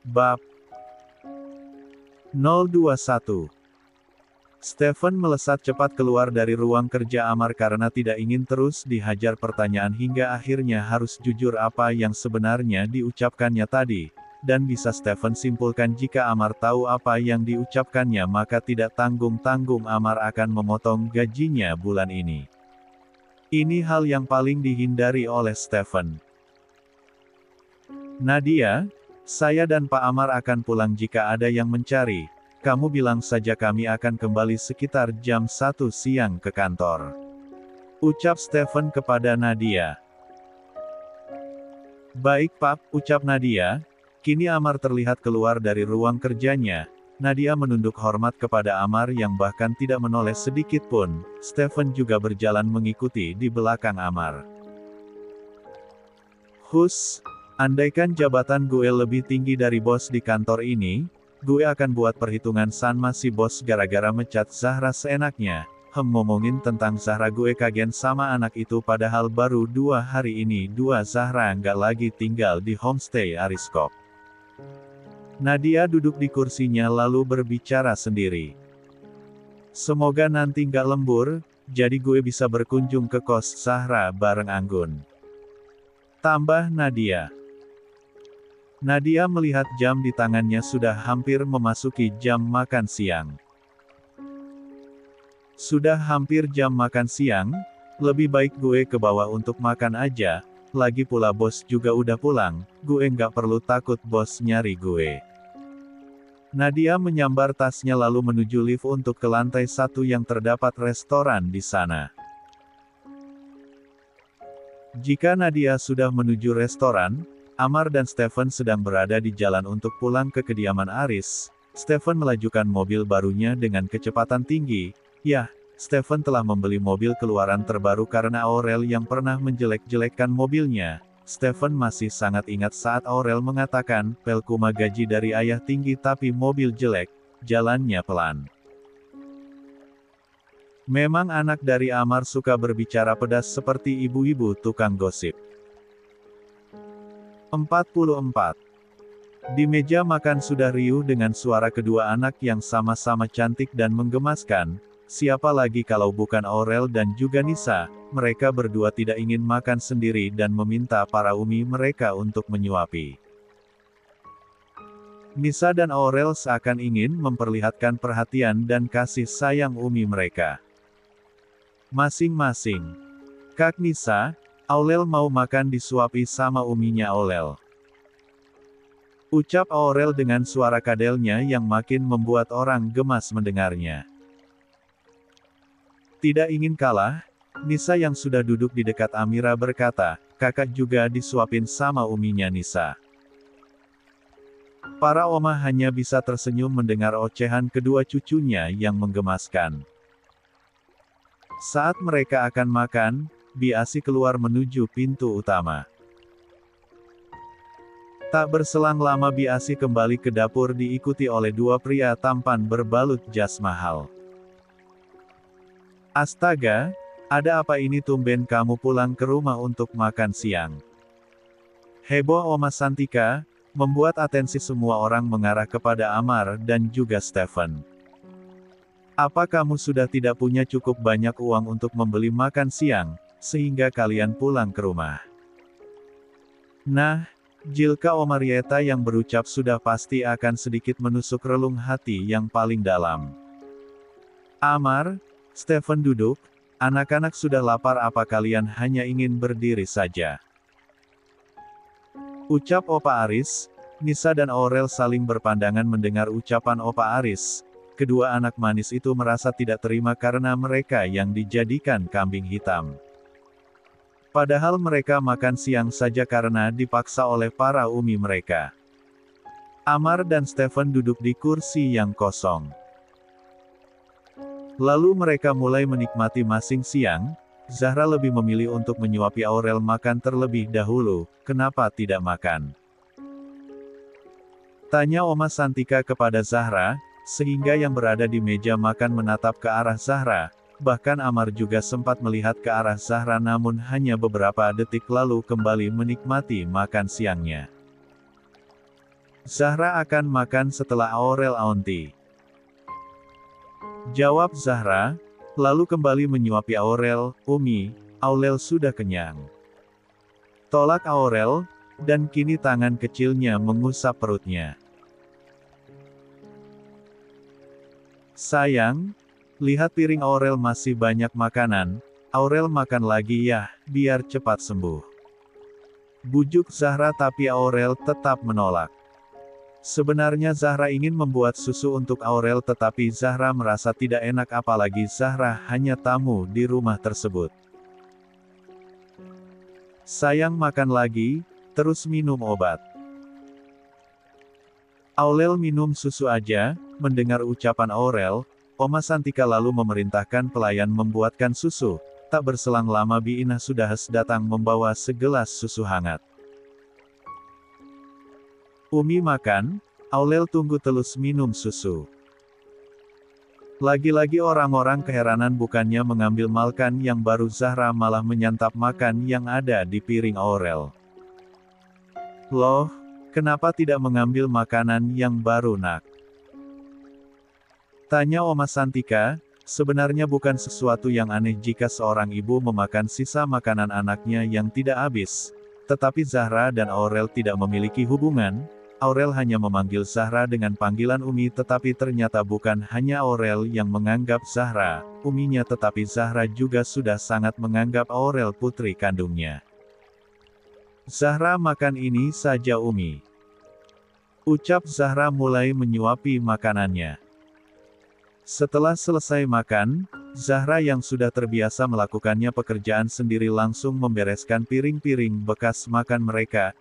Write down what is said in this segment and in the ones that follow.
Bab 021. Stephen melesat cepat keluar dari ruang kerja Amar karena tidak ingin terus dihajar pertanyaan hingga akhirnya harus jujur apa yang sebenarnya diucapkannya tadi. Dan bisa Stephen simpulkan jika Amar tahu apa yang diucapkannya maka tidak tanggung-tanggung Amar akan memotong gajinya bulan ini. Ini hal yang paling dihindari oleh Stephen. Nadia, saya dan Pak Amar akan pulang jika ada yang mencari. Kamu bilang saja kami akan kembali sekitar jam 1 siang ke kantor. Ucap Stephen kepada Nadia. Baik Pak, ucap Nadia. Kini Amar terlihat keluar dari ruang kerjanya. Nadia menunduk hormat kepada Amar yang bahkan tidak menoleh sedikit pun. Stephen juga berjalan mengikuti di belakang Amar. Hus, andaikan jabatan gue lebih tinggi dari bos di kantor ini, gue akan buat perhitungan sama si bos gara-gara mecat Zahra seenaknya. Ngomongin tentang Zahra gue kagen sama anak itu padahal baru 2 hari ini Zahra nggak lagi tinggal di homestay Ariskop. Nadia duduk di kursinya lalu berbicara sendiri. Semoga nanti nggak lembur, jadi gue bisa berkunjung ke kos Zahra bareng Anggun. Tambah Nadia. Nadia melihat jam di tangannya sudah hampir memasuki jam makan siang. Sudah hampir jam makan siang, lebih baik gue ke bawah untuk makan aja, lagi pula bos juga udah pulang, gue nggak perlu takut bos nyari gue. Nadia menyambar tasnya lalu menuju lift untuk ke lantai 1 yang terdapat restoran di sana. Jika Nadia sudah menuju restoran, Amar dan Stephen sedang berada di jalan untuk pulang ke kediaman Aris. Stephen melajukan mobil barunya dengan kecepatan tinggi. Yah, Stephen telah membeli mobil keluaran terbaru karena Aurel yang pernah menjelek-jelekkan mobilnya. Stephen masih sangat ingat saat Aurel mengatakan, Pelkuma gaji dari ayah tinggi tapi mobil jelek, jalannya pelan. Memang anak dari Amar suka berbicara pedas seperti ibu-ibu tukang gosip. 44. Di meja makan sudah riuh dengan suara kedua anak yang sama-sama cantik dan menggemaskan. Siapa lagi kalau bukan Aurel dan juga Nisa, mereka berdua tidak ingin makan sendiri dan meminta para umi mereka untuk menyuapi. Nisa dan Aurel seakan ingin memperlihatkan perhatian dan kasih sayang umi mereka. Masing-masing. Kak Nisa, Aurel mau makan disuapi sama uminya Aurel. Ucap Aurel dengan suara kadelnya yang makin membuat orang gemas mendengarnya. Tidak ingin kalah, Nisa yang sudah duduk di dekat Amira berkata, kakak juga disuapin sama uminya Nisa. Para oma hanya bisa tersenyum mendengar ocehan kedua cucunya yang menggemaskan. Saat mereka akan makan, Biasi keluar menuju pintu utama. Tak berselang lama Biasi kembali ke dapur diikuti oleh 2 pria tampan berbalut jas mahal. Astaga, ada apa ini tumben kamu pulang ke rumah untuk makan siang? Heboh Oma Santika, membuat atensi semua orang mengarah kepada Amar dan juga Stephen. Apa kamu sudah tidak punya cukup banyak uang untuk membeli makan siang, sehingga kalian pulang ke rumah? Nah, Jilka Omarieta yang berucap sudah pasti akan sedikit menusuk relung hati yang paling dalam. Amar, Stephen duduk, anak-anak sudah lapar apa kalian hanya ingin berdiri saja? Ucap Opa Aris. Nisa dan Aurel saling berpandangan mendengar ucapan Opa Aris. Kedua anak manis itu merasa tidak terima karena mereka yang dijadikan kambing hitam. Padahal mereka makan siang saja karena dipaksa oleh para umi mereka. Amar dan Stephen duduk di kursi yang kosong. Lalu mereka mulai menikmati masing siang. Zahra lebih memilih untuk menyuapi Aurel makan terlebih dahulu. Kenapa tidak makan? Tanya Oma Santika kepada Zahra, sehingga yang berada di meja makan menatap ke arah Zahra. Bahkan Amar juga sempat melihat ke arah Zahra namun hanya beberapa detik lalu kembali menikmati makan siangnya. Zahra akan makan setelah Aurel Aunty. Jawab Zahra, lalu kembali menyuapi Aurel. Umi, Aurel sudah kenyang. Tolak Aurel, dan kini tangan kecilnya mengusap perutnya. Sayang, lihat piring Aurel masih banyak makanan. Aurel makan lagi ya, biar cepat sembuh. Bujuk Zahra tapi Aurel tetap menolak. Sebenarnya Zahra ingin membuat susu untuk Aurel tetapi Zahra merasa tidak enak apalagi Zahra hanya tamu di rumah tersebut. Sayang makan lagi, terus minum obat. Aurel minum susu aja, mendengar ucapan Aurel, Oma Santika lalu memerintahkan pelayan membuatkan susu. Tak berselang lama Bi Inah sudah datang membawa segelas susu hangat. Umi makan, Aurel tunggu terus minum susu. Lagi-lagi orang-orang keheranan bukannya mengambil makan yang baru Zahra malah menyantap makan yang ada di piring Aurel. Loh, kenapa tidak mengambil makanan yang baru nak? Tanya Oma Santika. Sebenarnya bukan sesuatu yang aneh jika seorang ibu memakan sisa makanan anaknya yang tidak habis. Tetapi Zahra dan Aurel tidak memiliki hubungan. Aurel hanya memanggil Zahra dengan panggilan Umi tetapi ternyata bukan hanya Aurel yang menganggap Zahra uminya tetapi Zahra juga sudah sangat menganggap Aurel putri kandungnya. Zahra makan ini saja Umi. Ucap Zahra mulai menyuapi makanannya. Setelah selesai makan, Zahra yang sudah terbiasa melakukannya pekerjaan sendiri langsung membereskan piring-piring bekas makan mereka.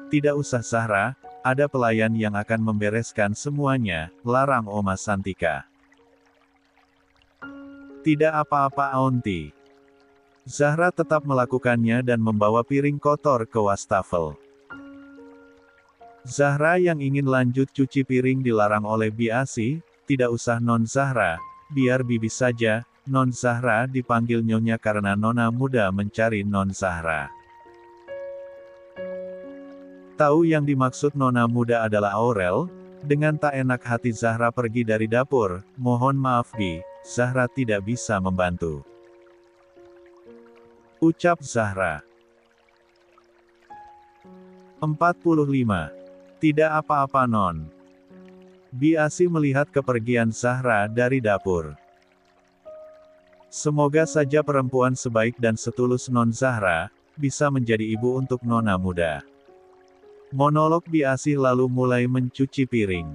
Tidak usah Zahra, ada pelayan yang akan membereskan semuanya, larang Oma Santika. Tidak apa-apa Aunty. Zahra tetap melakukannya dan membawa piring kotor ke wastafel. Zahra yang ingin lanjut cuci piring dilarang oleh Bi Asi. Tidak usah Non Zahra, biar Bibi saja. Non Zahra dipanggil Nyonya karena Nona muda mencari Non Zahra. Tahu yang dimaksud Nona muda adalah Aurel. Dengan tak enak hati Zahra pergi dari dapur. Mohon maaf Bi, Zahra tidak bisa membantu. Ucap Zahra. 45. Tidak apa-apa Non. Bi Asi melihat kepergian Zahra dari dapur. Semoga saja perempuan sebaik dan setulus Non Zahra, bisa menjadi ibu untuk Nona muda. Monolog Bi Asi lalu mulai mencuci piring.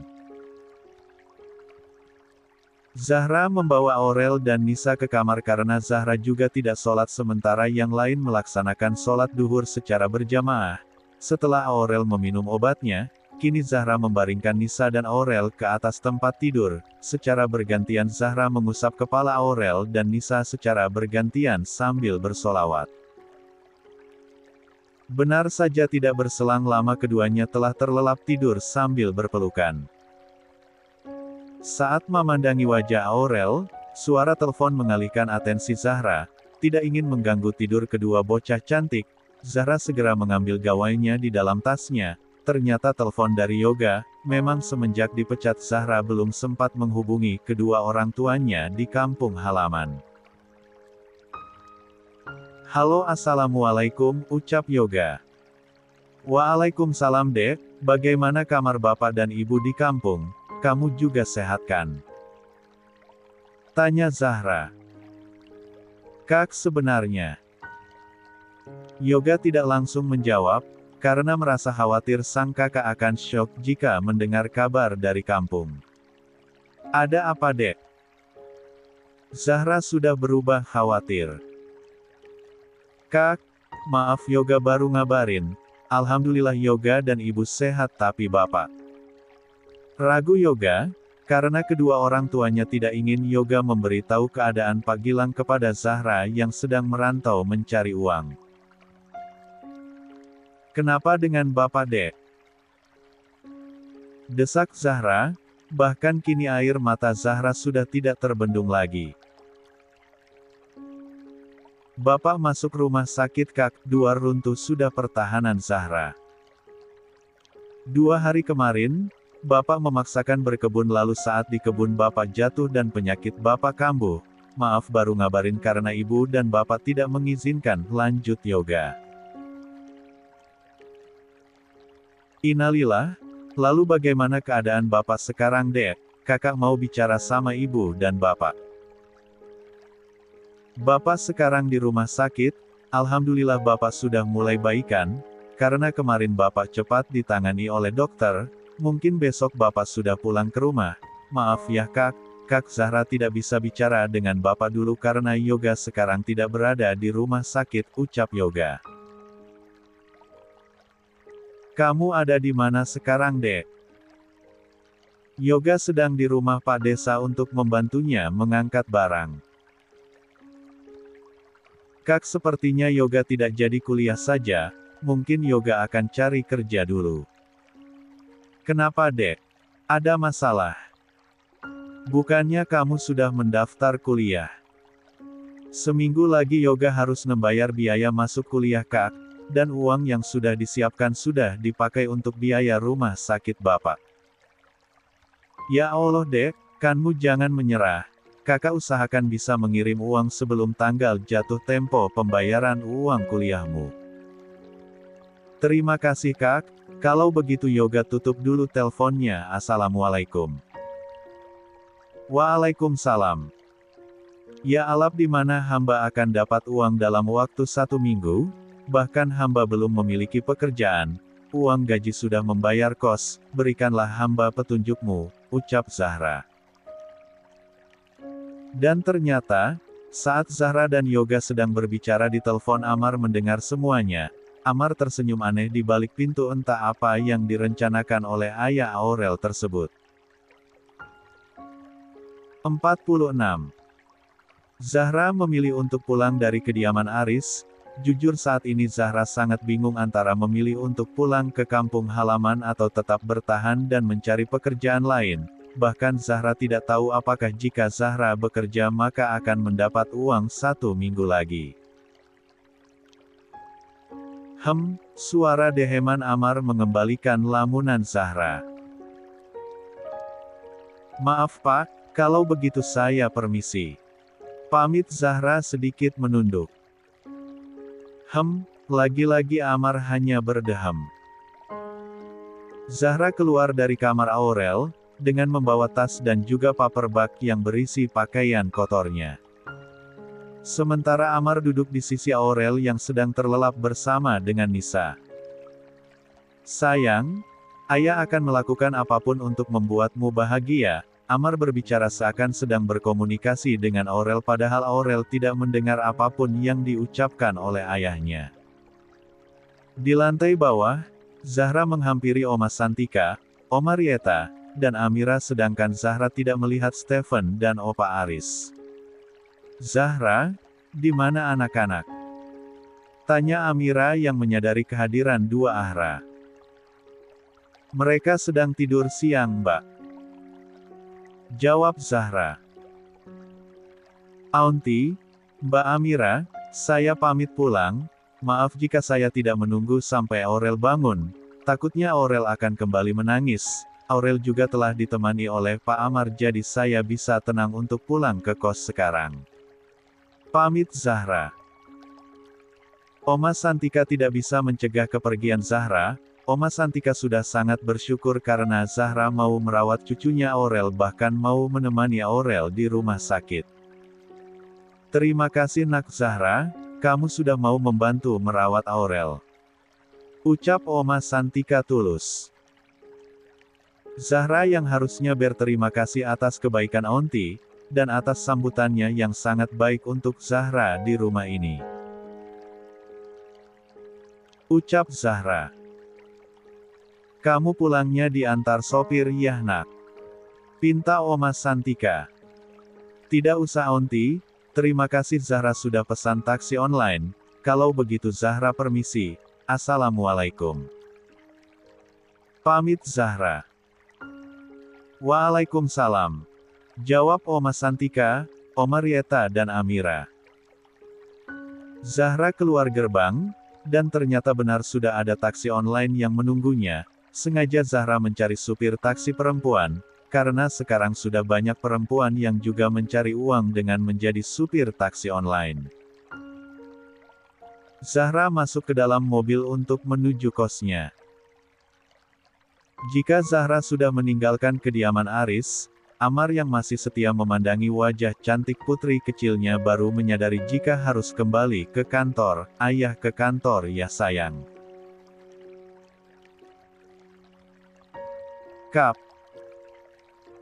Zahra membawa Aurel dan Nisa ke kamar karena Zahra juga tidak sholat sementara yang lain melaksanakan sholat duhur secara berjamaah. Setelah Aurel meminum obatnya, kini Zahra membaringkan Nisa dan Aurel ke atas tempat tidur. Secara bergantian Zahra mengusap kepala Aurel dan Nisa secara bergantian sambil bersolawat. Benar saja tidak berselang lama keduanya telah terlelap tidur sambil berpelukan. Saat memandangi wajah Aurel, suara telepon mengalihkan atensi Zahra. Tidak ingin mengganggu tidur kedua bocah cantik, Zahra segera mengambil gawainya di dalam tasnya. Ternyata telepon dari Yoga. Memang semenjak dipecat Zahra belum sempat menghubungi kedua orang tuanya di kampung halaman. Halo assalamualaikum, ucap Yoga. Waalaikumsalam Dek, bagaimana kamar bapak dan ibu di kampung? Kamu juga sehat kan? Tanya Zahra. Kak sebenarnya. Yoga tidak langsung menjawab. Karena merasa khawatir sang kakak akan syok jika mendengar kabar dari kampung. Ada apa Dek? Zahra sudah berubah khawatir. Kak, maaf Yoga baru ngabarin. Alhamdulillah Yoga dan ibu sehat tapi bapak. Ragu Yoga, karena kedua orang tuanya tidak ingin Yoga memberitahu keadaan Pak Gilang kepada Zahra yang sedang merantau mencari uang. Kenapa dengan Bapak Dek? Desak Zahra, bahkan kini air mata Zahra sudah tidak terbendung lagi. Bapak masuk rumah sakit Kak, 2 runtuh sudah pertahanan Zahra. 2 hari kemarin, Bapak memaksakan berkebun lalu saat di kebun Bapak jatuh dan penyakit Bapak kambuh. Maaf baru ngabarin karena Ibu dan Bapak tidak mengizinkan lanjut yoga. Innalillah, lalu bagaimana keadaan Bapak sekarang Dek? Kakak mau bicara sama Ibu dan Bapak. Bapak sekarang di rumah sakit, alhamdulillah Bapak sudah mulai baikan, karena kemarin Bapak cepat ditangani oleh dokter, mungkin besok Bapak sudah pulang ke rumah. Maaf ya Kak Zahra tidak bisa bicara dengan Bapak dulu karena Yoga sekarang tidak berada di rumah sakit, ucap Yoga. Kamu ada di mana sekarang Dek? Yoga sedang di rumah Pak Desa untuk membantunya mengangkat barang. Kak sepertinya Yoga tidak jadi kuliah saja, mungkin Yoga akan cari kerja dulu. Kenapa Dek? Ada masalah? Bukannya kamu sudah mendaftar kuliah? Seminggu lagi Yoga harus membayar biaya masuk kuliah Kak, dan uang yang sudah disiapkan sudah dipakai untuk biaya rumah sakit Bapak. Ya Allah Dek, kanmu jangan menyerah. Kakak usahakan bisa mengirim uang sebelum tanggal jatuh tempo pembayaran uang kuliahmu. Terima kasih Kak, kalau begitu Yoga tutup dulu teleponnya. Assalamualaikum. Waalaikumsalam. Ya Allah, di mana hamba akan dapat uang dalam waktu 1 minggu? Bahkan hamba belum memiliki pekerjaan, uang gaji sudah membayar kos, berikanlah hamba petunjukmu, ucap Zahra. Dan ternyata, saat Zahra dan Yoga sedang berbicara di telepon Amar mendengar semuanya. Amar tersenyum aneh di balik pintu entah apa yang direncanakan oleh ayah Aurel tersebut. 46. Zahra memilih untuk pulang dari kediaman Aris. Jujur saat ini Zahra sangat bingung antara memilih untuk pulang ke kampung halaman atau tetap bertahan dan mencari pekerjaan lain. Bahkan Zahra tidak tahu apakah jika Zahra bekerja maka akan mendapat uang 1 minggu lagi. Suara deheman Amar mengembalikan lamunan Zahra. Maaf Pak, kalau begitu saya permisi. Pamit Zahra sedikit menunduk. Lagi-lagi Amar hanya berdehem. Zahra keluar dari kamar Aurel, dengan membawa tas dan juga paper bag yang berisi pakaian kotornya. Sementara Amar duduk di sisi Aurel yang sedang terlelap bersama dengan Nisa. Sayang, ayah akan melakukan apapun untuk membuatmu bahagia. Amar berbicara seakan sedang berkomunikasi dengan Aurel padahal Aurel tidak mendengar apapun yang diucapkan oleh ayahnya. Di lantai bawah, Zahra menghampiri Oma Santika, Oma Rieta, dan Amira sedangkan Zahra tidak melihat Stephen dan Opa Aris. Zahra, di mana anak-anak? Tanya Amira yang menyadari kehadiran dua Ahra. Mereka sedang tidur siang Mbak. Jawab Zahra. Aunty, Mbak Amira, saya pamit pulang, maaf jika saya tidak menunggu sampai Aurel bangun, takutnya Aurel akan kembali menangis. Aurel juga telah ditemani oleh Pak Amar jadi saya bisa tenang untuk pulang ke kos sekarang. Pamit Zahra. Oma Santika tidak bisa mencegah kepergian Zahra. Oma Santika sudah sangat bersyukur karena Zahra mau merawat cucunya Aurel bahkan mau menemani Aurel di rumah sakit. Terima kasih Nak Zahra, kamu sudah mau membantu merawat Aurel. Ucap Oma Santika tulus. Zahra yang harusnya berterima kasih atas kebaikan Aunty, dan atas sambutannya yang sangat baik untuk Zahra di rumah ini. Ucap Zahra. Kamu pulangnya diantar sopir ya Nak? Pinta Oma Santika. Tidak usah Aunty, terima kasih Zahra sudah pesan taksi online, kalau begitu Zahra permisi, Assalamualaikum. Pamit Zahra. Waalaikumsalam. Jawab Oma Santika, Oma Rieta dan Amira. Zahra keluar gerbang, dan ternyata benar sudah ada taksi online yang menunggunya. Sengaja Zahra mencari supir taksi perempuan, karena sekarang sudah banyak perempuan yang juga mencari uang dengan menjadi supir taksi online. Zahra masuk ke dalam mobil untuk menuju kosnya. Jika Zahra sudah meninggalkan kediaman Aris, Amar yang masih setia memandangi wajah cantik putri kecilnya baru menyadari jika harus kembali ke kantor. Ayah, ke kantor ya sayang. Kap.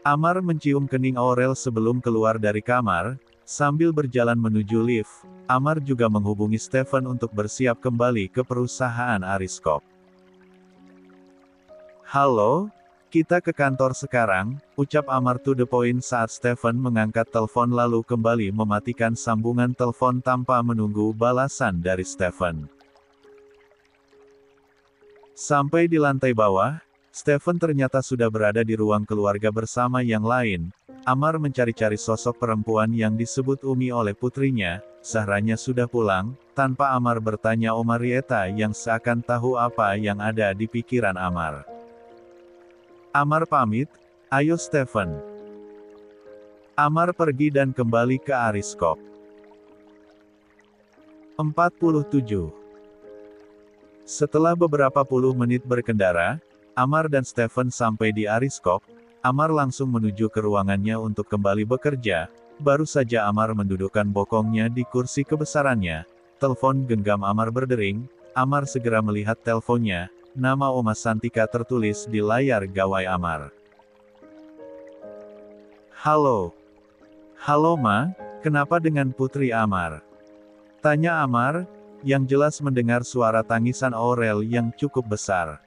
Amar mencium kening Aurel sebelum keluar dari kamar. Sambil berjalan menuju lift, Amar juga menghubungi Stephen untuk bersiap kembali ke perusahaan Ariskop. Halo, kita ke kantor sekarang, ucap Amar to the point saat Stephen mengangkat telepon lalu kembali mematikan sambungan telepon tanpa menunggu balasan dari Stephen. Sampai di lantai bawah, Stephen ternyata sudah berada di ruang keluarga bersama yang lain. Amar mencari-cari sosok perempuan yang disebut Umi oleh putrinya. Zahranya sudah pulang, tanpa Amar bertanya Marieta yang seakan tahu apa yang ada di pikiran Amar. Amar pamit, ayo Stephen. Amar pergi dan kembali ke Ariskop. 47. Setelah beberapa puluh menit berkendara, Amar dan Stephen sampai di Ariskop. Amar langsung menuju ke ruangannya untuk kembali bekerja. Baru saja Amar mendudukkan bokongnya di kursi kebesarannya, telepon genggam Amar berdering. Amar segera melihat teleponnya, nama Oma Santika tertulis di layar gawai Amar. Halo. Halo Ma, kenapa dengan Putri Amar? Tanya Amar, yang jelas mendengar suara tangisan Aurel yang cukup besar.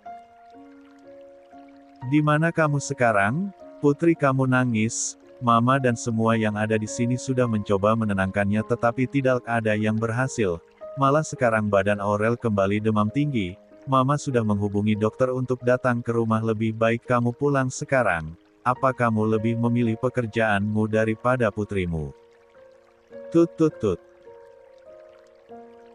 Di mana kamu sekarang? Putri kamu nangis. Mama dan semua yang ada di sini sudah mencoba menenangkannya tetapi tidak ada yang berhasil. Malah sekarang badan Aurel kembali demam tinggi. Mama sudah menghubungi dokter untuk datang ke rumah. Lebih baik kamu pulang sekarang. Apa kamu lebih memilih pekerjaanmu daripada putrimu? Tut tut tut.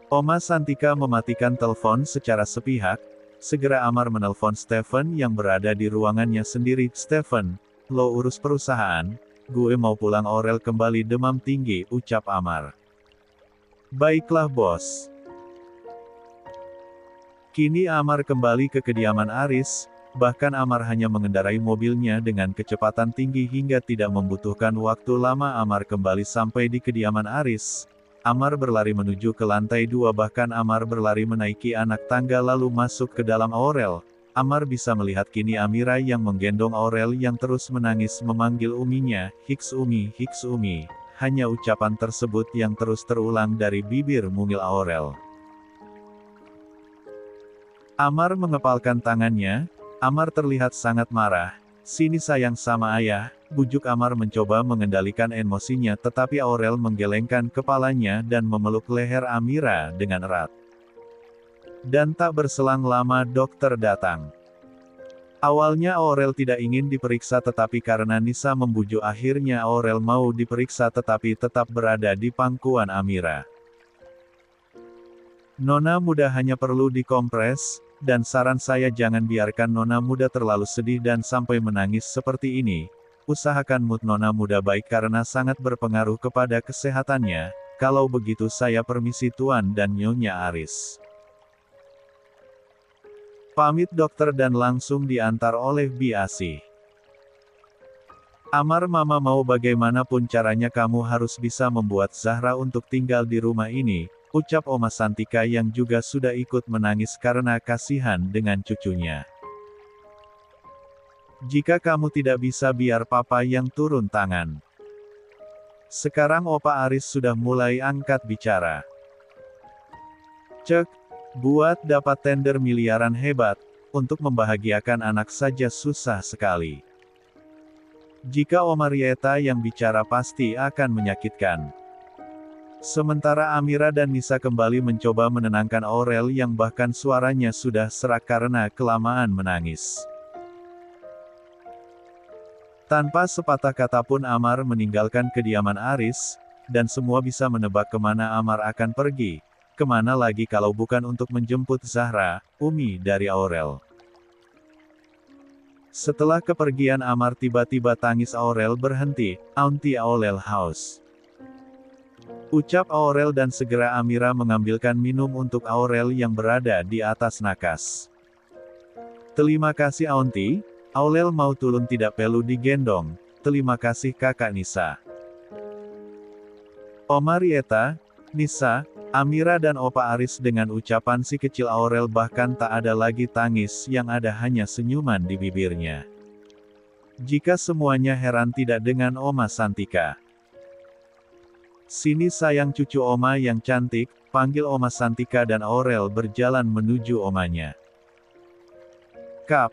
Oma Santika mematikan telepon secara sepihak. Segera Amar menelpon Stephen yang berada di ruangannya sendiri. Stephen, lo urus perusahaan, gue mau pulang. Aurel kembali demam tinggi, ucap Amar. Baiklah bos. Kini Amar kembali ke kediaman Aris, bahkan Amar hanya mengendarai mobilnya dengan kecepatan tinggi hingga tidak membutuhkan waktu lama. Amar kembali sampai di kediaman Aris. Amar berlari menuju ke lantai 2 bahkan Amar berlari menaiki anak tangga lalu masuk ke dalam Aurel. Amar bisa melihat kini Amira yang menggendong Aurel yang terus menangis memanggil uminya, Hiks Umi, Hiks Umi. Hanya ucapan tersebut yang terus terulang dari bibir mungil Aurel. Amar mengepalkan tangannya, Amar terlihat sangat marah. Sini sayang sama ayah, bujuk Amar mencoba mengendalikan emosinya tetapi Aurel menggelengkan kepalanya dan memeluk leher Amira dengan erat. Dan tak berselang lama dokter datang. Awalnya Aurel tidak ingin diperiksa tetapi karena Nisa membujuk akhirnya Aurel mau diperiksa tetapi tetap berada di pangkuan Amira. Nona muda hanya perlu dikompres. Dan saran saya jangan biarkan Nona muda terlalu sedih dan sampai menangis seperti ini. Usahakan mood Nona muda baik karena sangat berpengaruh kepada kesehatannya. Kalau begitu saya permisi Tuan dan Nyonya Aris. Pamit dokter dan langsung diantar oleh Biasi. Amar mama mau bagaimanapun caranya kamu harus bisa membuat Zahra untuk tinggal di rumah ini. Ucap Oma Santika yang juga sudah ikut menangis karena kasihan dengan cucunya. Jika kamu tidak bisa biar papa yang turun tangan. Sekarang Opa Aris sudah mulai angkat bicara. Cek, buat dapat tender miliaran hebat, untuk membahagiakan anak saja susah sekali. Jika Marieta yang bicara pasti akan menyakitkan. Sementara Amira dan Nisa kembali mencoba menenangkan Aurel yang bahkan suaranya sudah serak karena kelamaan menangis. Tanpa sepatah kata pun Amar meninggalkan kediaman Aris, dan semua bisa menebak kemana Amar akan pergi. Kemana lagi kalau bukan untuk menjemput Zahra, Umi dari Aurel. Setelah kepergian Amar tiba-tiba tangis Aurel berhenti, Auntie Aurel haus. Ucap Aurel dan segera Amira mengambilkan minum untuk Aurel yang berada di atas nakas. Terima kasih Auntie, Aurel mau turun tidak perlu digendong, terima kasih kakak Nisa. Oma Rieta, Nisa, Amira dan Opa Aris dengan ucapan si kecil Aurel bahkan tak ada lagi tangis yang ada hanya senyuman di bibirnya. Jika semuanya heran tidak dengan Oma Santika. Sini sayang cucu Oma yang cantik, panggil Oma Santika dan Aurel berjalan menuju omanya. Kap.